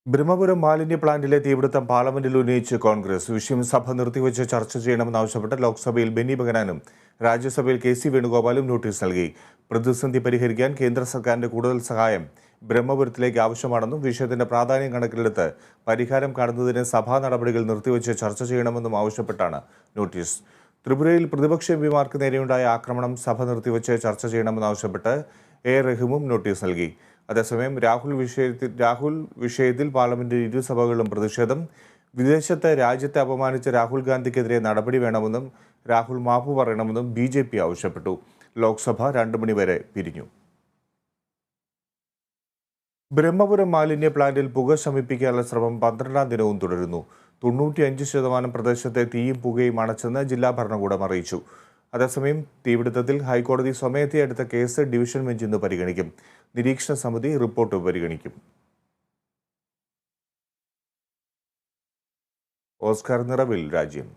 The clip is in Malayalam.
ബ്രഹ്മപുരം മാലിന്യ പ്ലാന്റിലെ തീപിടുത്തം പാർലമെന്റിൽ ഉന്നയിച്ച് കോൺഗ്രസ്. വിഷയം സഭ നിർത്തിവച്ച് ചർച്ച ചെയ്യണമെന്നാവശ്യപ്പെട്ട് ലോക്സഭയിൽ ബെന്നി ബെഹനാനും രാജ്യസഭയിൽ കെ.സി. വേണുഗോപാലും നോട്ടീസ് നൽകി. പ്രതിസന്ധി പരിഹരിക്കാൻ കേന്ദ്ര സർക്കാരിന്റെ കൂടുതൽ സഹായം ബ്രഹ്മപുരത്തിലേക്ക് ആവശ്യമാണെന്നും വിഷയത്തിന്റെ പ്രാധാന്യം കണക്കിലെടുത്ത് പരിഹാരം കാണുന്നതിന് സഭാ നടപടികൾ നിർത്തിവച്ച് ചർച്ച ചെയ്യണമെന്നും ആവശ്യപ്പെട്ടാണ് നോട്ടീസ്. ത്രിപുരയിൽ പ്രതിപക്ഷ എംപിമാർക്ക് നേരെയുണ്ടായ ആക്രമണം സഭ നിർത്തിവച്ച് ചർച്ച ചെയ്യണമെന്നാവശ്യപ്പെട്ട് എ റഹീമും നോട്ടീസ് നൽകി. അതേസമയം രാഹുൽ വിഷയത്തിൽ പാർലമെന്റ് ഇരുസഭകളിലും പ്രതിഷേധം. വിദേശത്ത് രാജ്യത്തെ അപമാനിച്ച രാഹുൽ ഗാന്ധിക്കെതിരെ നടപടി വേണമെന്നും രാഹുൽ മാപ്പ് പറയണമെന്നും BJP ആവശ്യപ്പെട്ടു. ലോക്സഭ 2 മണി വരെ പിരിഞ്ഞു. ബ്രഹ്മപുരം മാലിന്യ പ്ലാന്റിൽ പുക ശമിപ്പിക്കാനുള്ള ശ്രമം 12ാം ദിനവും തുടരുന്നു. 95% പ്രദേശത്തെ തീയും പുകയും അണച്ചെന്ന് ജില്ലാ ഭരണകൂടം അറിയിച്ചു. അതേസമയം തീപിടുത്തത്തിൽ ഹൈക്കോടതി സ്വമേധയാ എടുത്ത കേസ് ഡിവിഷൻ ബെഞ്ച് ഇന്ന് പരിഗണിക്കും. നിരീക്ഷണ സമിതി റിപ്പോർട്ട് പരിഗണിക്കും. ഓസ്കാർ നിറവിൽ, രാജ്യം.